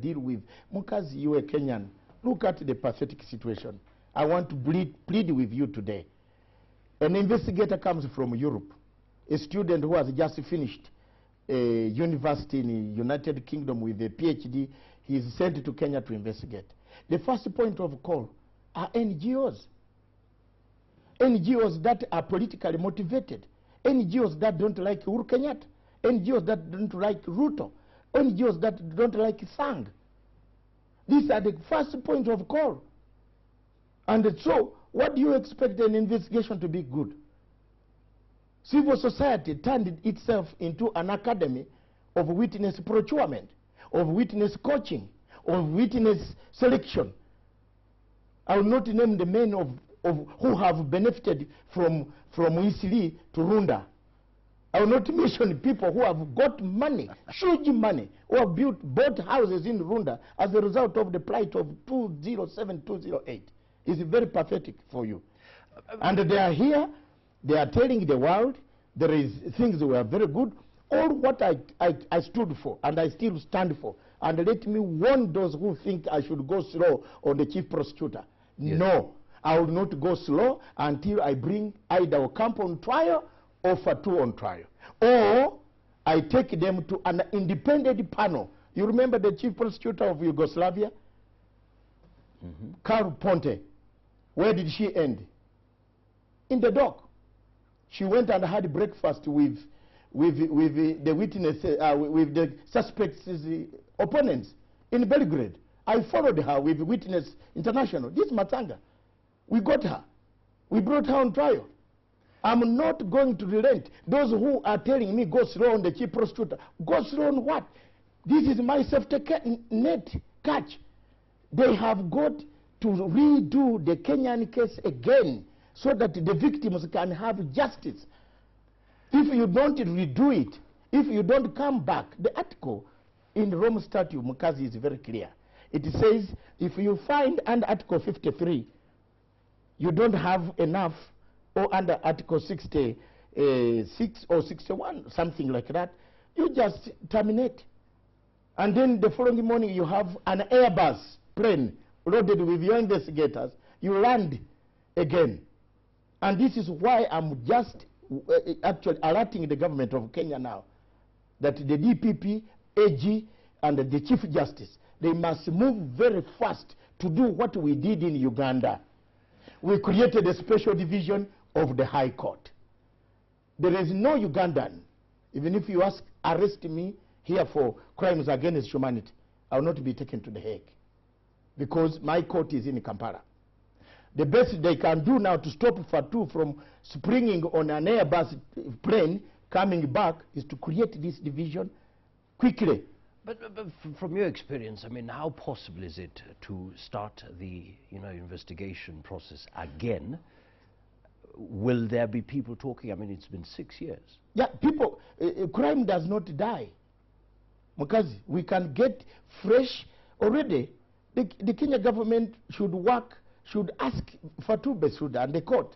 deal with. Mukazi, you are Kenyan. Look at the pathetic situation. I want to plead with you today. An investigator comes from Europe, a student who has just finished a university in the United Kingdom with a PhD. He is sent to Kenya to investigate. The first point of call are NGOs. NGOs that are politically motivated. NGOs that don't like Uhuru Kenyatta. NGOs that don't like Ruto. NGOs that don't like Sang. These are the first point of call. And so, what do you expect an investigation to be good? Civil society turned itself into an academy of witness procurement, of witness coaching, of witness selection. I will not name the men of who have benefited from Isili to Runda. I will not mention people who have got money, huge money, who have bought houses in Runda as a result of the plight of 207, 208. It's very pathetic for you. And they are here, they are telling the world there is things that were very good. All what I stood for, and I still stand for. And let me warn those who think I should go slow on the chief prosecutor. Yes. No, I will not go slow until I bring either Ocampo on trial or Fatu on trial. Or I take them to an independent panel. You remember the chief prosecutor of Yugoslavia? Carl Ponte. Where did she end? In the dock. She went and had breakfast with the witness, with the suspects' opponents in Belgrade. I followed her with Witness International. This Matsanga. We got her. We brought her on trial. I'm not going to relent. Those who are telling me go slow on the chief prosecutor, go slow on what? This is my safety net catch. They have got to redo the Kenyan case again so that the victims can have justice. If you don't redo it, if you don't come back, the article in the Rome Statute, Mukazi, is very clear. It says if you find under Article 53, you don't have enough, or under Article 66 or 61, something like that, you just terminate. And then the following morning you have an Airbus plane loaded with your investigators, you land again. And this is why I'm just actually alerting the government of Kenya now that the DPP, AG, and the Chief Justice, they must move very fast to do what we did in Uganda. We created a special division of the High Court. There is no Ugandan, even if you arrest me here for crimes against humanity, I will not be taken to The Hague, because my court is in Kampala. The best they can do now to stop Fatu from springing on an Airbus plane coming back is to create this division quickly. But from your experience, I mean, how possible is it to start the investigation process again? Will there be people talking? I mean, it's been 6 years. Yeah, people, crime does not die. Because we can get fresh already. The Kenya government should ask Fatu Bensouda and the court.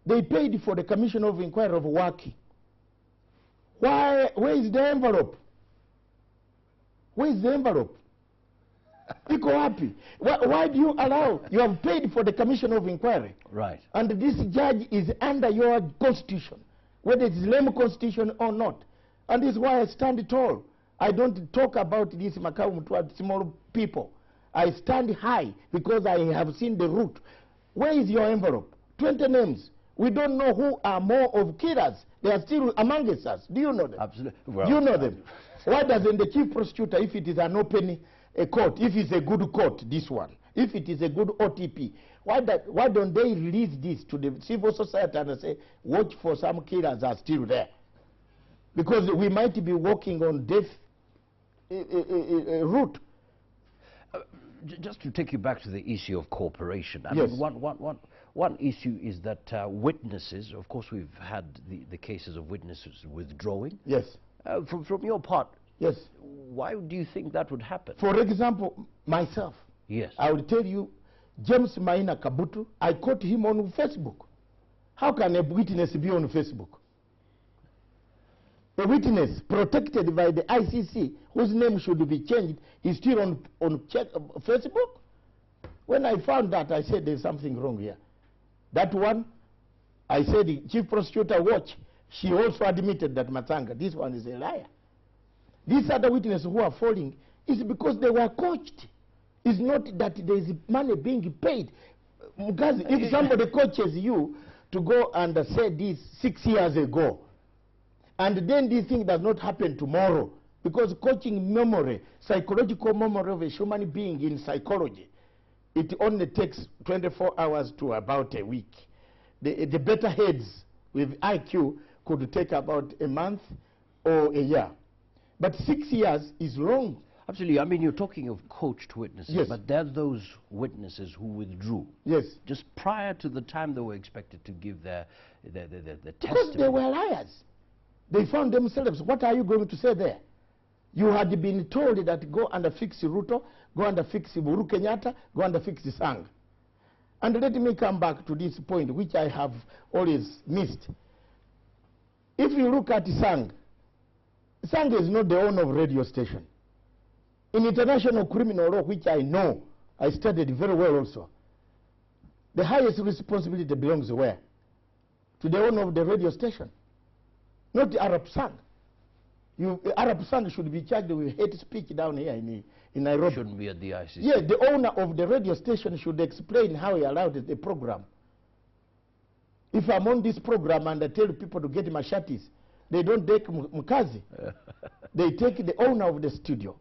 They paid for the Commission of Inquiry of Waki. Where is the envelope? Where is the envelope? Iko happy. Why do you allow? You have paid for the Commission of Inquiry. Right. And this judge is under your constitution, whether it's lame constitution or not. And this is why I stand tall. I don't talk about these small people. I stand high because I have seen the root. Where is your envelope? 20 names. We don't know who are more of killers. They are still among us. Do you know them? Absolutely. Well, do you know them? Why doesn't the chief prosecutor, if it is an open court, if it's a good court, this one, if it is a good OTP, why don't they release this to the civil society and say, watch for some killers are still there? Because we might be walking on death route. Just to take you back to the issue of cooperation, I yes. mean, one issue is that witnesses, of course we've had the cases of witnesses withdrawing. Yes. From your part, yes. Why do you think that would happen? For example, myself. Yes. I will tell you, James Maina Kabutu, I caught him on Facebook. How can a witness be on Facebook? A witness protected by the ICC, whose name should be changed, is still on Facebook? When I found that, I said there's something wrong here. That one, I said, the chief prosecutor, watch. She also admitted that Matsanga, this one is a liar. These other witnesses who are falling is because they were coached. It's not that there is money being paid. Because if somebody coaches you to go and say this 6 years ago, and then this thing does not happen tomorrow, because coaching memory, psychological memory of a human being in psychology, it only takes 24 hours to about a week. The better heads with IQ could take about a month or a year. But 6 years is long. Absolutely. I mean, you're talking of coached witnesses, yes, but they're those witnesses who withdrew. Yes. Just prior to the time they were expected to give their testimony. Because they were liars. They found themselves. What are you going to say there? You had been told that go and fix Ruto, go and fix Uhuru Kenyatta, go and fix Saga. And let me come back to this point, which I have always missed. If you look at Saga, Saga is not the owner of radio station. In international criminal law, which I know, I studied very well also, the highest responsibility belongs where? To the owner of the radio station, not the Arab Saga. Arab Saga should be charged with hate speech down here in Nairobi. Shouldn't be at the ICC. Yeah, the owner of the radio station should explain how he allowed the program. If I'm on this program and I tell people to get machetes, they don't take mkazi. They take the owner of the studio.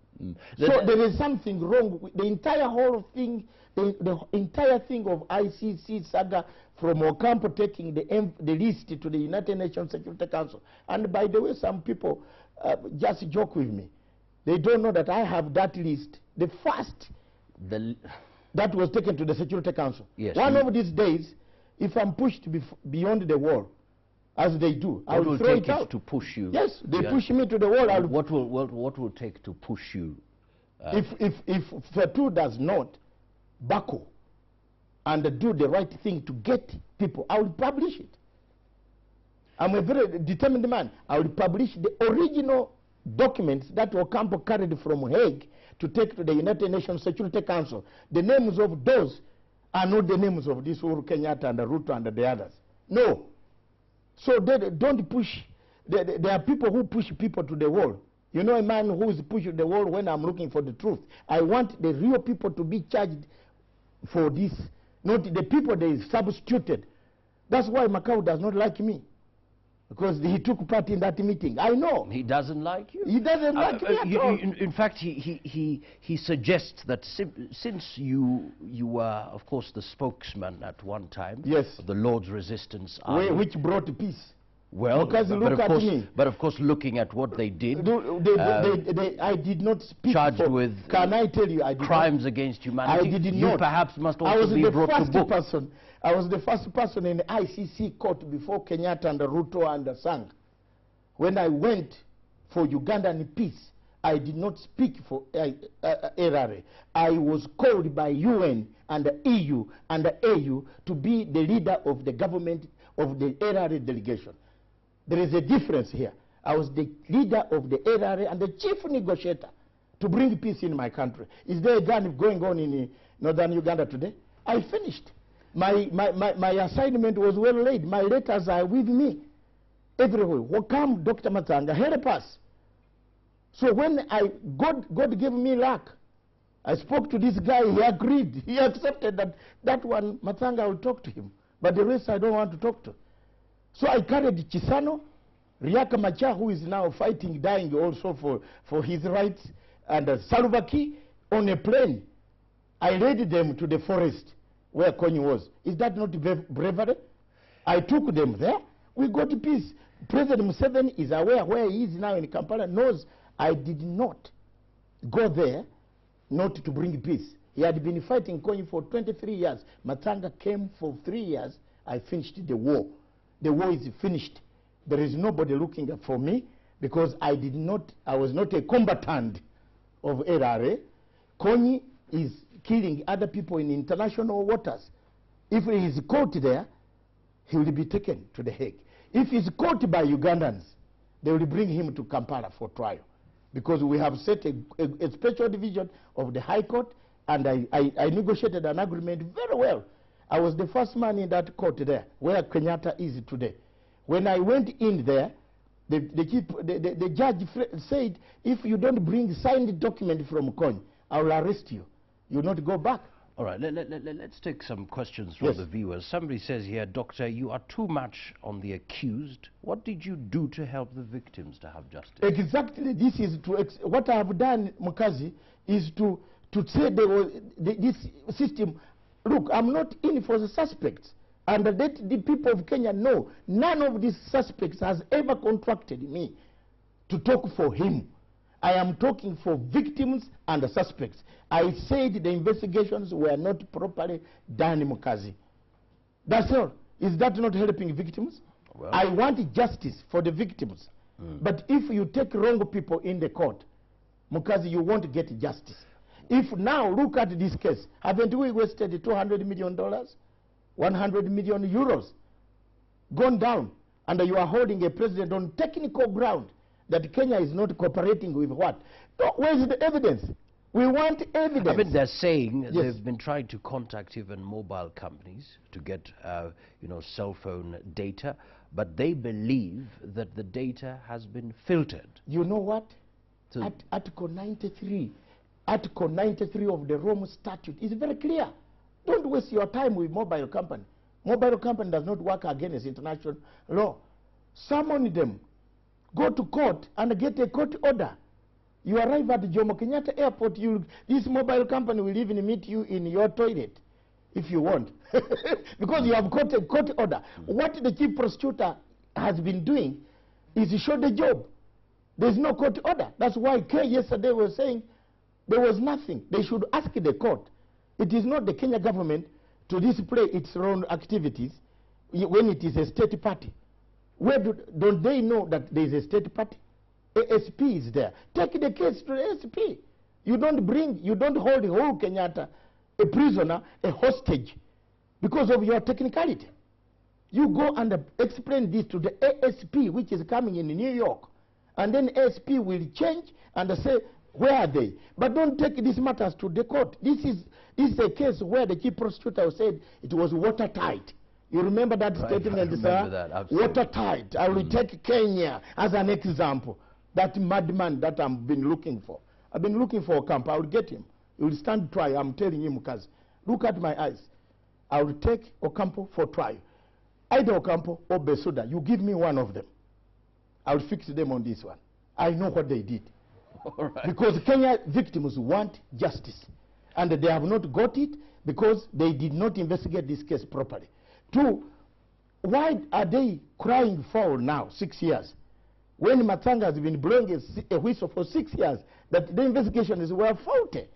So there is something wrong with the entire whole thing, the entire thing of ICC Saga, from Ocampo taking the list to the United Nations Security Council. And by the way, some people just joke with me. They don't know that I have that list, the first that was taken to the Security Council. Yes. One of these days, if I'm pushed beyond the wall, as they do, I will throw it out. To push you? Yes, they push me to the wall. What will take to push you? If Fetu does not buckle and do the right thing to get people, I will publish it. I'm a very determined man. I will publish the original documents that Ocampo carried from Hague to take to the United Nations Security Council. The names of those are not the names of this Uhuru Kenyatta and Ruto and the others. No. So they don't push. There are people who push people to the wall. You know, a man who is pushing the wall when I'm looking for the truth. I want the real people to be charged for this, not the people they substituted. That's why Macau does not like me, because he took part in that meeting. I know. He doesn't like you? He doesn't like me at all. In fact, he suggests that since you were, of course, the spokesman at one time, yes, of the Lord's Resistance Army, which brought peace. Well, but of course, looking at what they did, I did not speak charged with can I tell you, I did crimes not, against humanity. I did you not. Perhaps must also be brought to book. I was the first person in the ICC court before Kenyatta and Ruto and Saga. When I went for Ugandan peace, I did not speak for Erare. I was called by UN and the EU and the AU to be the leader of the government of the Erare delegation. There is a difference here. I was the leader of the Erare and the chief negotiator to bring peace in my country. Is there a gun going on in northern Uganda today? I finished. My assignment was well laid. My letters are with me everywhere. Welcome, Dr. Matsanga, help us. So when God gave me luck, I spoke to this guy, he agreed. He accepted that one, Matsanga, will talk to him. But the rest I don't want to talk to. So I carried Chisano, Riaka Macha, who is now fighting, dying also for his rights, and Salva Kiir on a plane. I led them to the forest where Konyi was. Is that not bravery? I took them there. We got peace. President Museveni is aware where he is now in Kampala, knows I did not go there not to bring peace. He had been fighting Konyi for 23 years. Matsanga came for 3 years. I finished the war. The war is finished. There is nobody looking for me because I was not a combatant of Erare. Konyi is killing other people in international waters. If he is caught there, he will be taken to The Hague. If he is caught by Ugandans, they will bring him to Kampala for trial. Because we have set a special division of the High Court, and I negotiated an agreement very well. I was the first man in that court there, where Kenyatta is today. When I went in there, the judge said, if you don't bring signed document from Kony, I will arrest you. You will not go back. All right, let's take some questions from the viewers. Somebody says here, Doctor, you are too much on the accused. What did you do to help the victims to have justice? Exactly. This is what I have done, Mukazi, is to say this system, look, I'm not in for the suspects. And let the people of Kenya know, none of these suspects has ever contracted me to talk for him. I am talking for victims and the suspects. I said the investigations were not properly done, Mukazi. That's all. Is that not helping victims? Well, I want justice for the victims. But if you take wrong people in the court, Mukazi, you won't get justice. If now, look at this case. Haven't we wasted $200 million? 100 million euros gone down, and you are holding a president on technical ground that Kenya is not cooperating with what? Where is the evidence? We want evidence. I mean, they're saying they've been trying to contact even mobile companies to get, cell phone data, but they believe that the data has been filtered. You know what? So Article 93 of the Rome Statute is very clear. Don't waste your time with mobile company. Mobile company does not work against international law. Summon them. Go to court and get a court order. You arrive at Jomo Kenyatta Airport, this mobile company will even meet you in your toilet if you want. Because you have got a court order. What the chief prosecutor has been doing is to show the job. There's no court order. That's why Kay yesterday was saying there was nothing. They should ask the court. It is not the Kenya government to display its own activities when it is a state party. Where don't they know that there is a state party? ASP is there. Take the case to the ASP. You don't hold whole Kenyatta, a prisoner, a hostage, because of your technicality. You go and explain this to the ASP, which is coming in New York, and then ASP will change and say, where are they? But don't take these matters to the court. This is a case where the chief prosecutor said it was watertight. You remember that statement, I remember that, absolutely. Watertight. I will take Kenya as an example. That madman that I've been looking for. I've been looking for Ocampo. I will get him. He will stand trial. I'm telling you, Mukazi. Look at my eyes. I will take Ocampo for trial. Either Ocampo or Besuda. You give me one of them. I will fix them on this one. I know what they did. All right. Because Kenya victims want justice. And they have not got it because they did not investigate this case properly. Two, why are they crying foul now, 6 years? When Matsanga has been blowing a whistle for 6 years, that the investigations were faulty.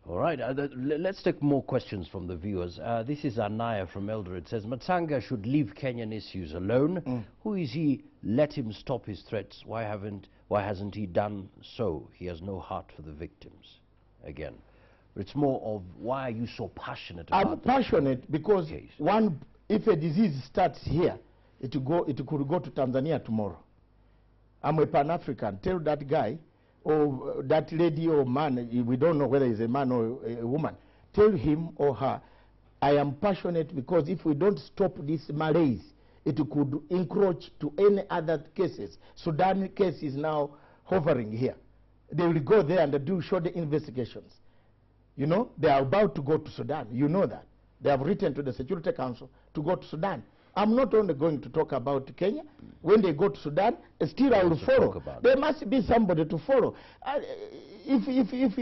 All right, let's take more questions from the viewers. This is Anaya from Eldoret. It says, Matsanga should leave Kenyan issues alone. Who is he? Let him stop his threats. Why hasn't he done so? He has no heart for the victims. Again, but it's more of, why are you so passionate about I'm passionate because if a disease starts here, it could go to Tanzania tomorrow. I'm a Pan-African. Tell that guy or that lady or man, we don't know whether he's a man or a woman, tell him or her, I am passionate because if we don't stop this malaise, it could encroach to any other cases. Sudan case is now hovering here. They will go there and show the investigations. You know, they are about to go to Sudan. You know that. They have written to the Security Council to go to Sudan. I'm not only going to talk about Kenya. When they go to Sudan, still I will follow. There must be somebody to follow. If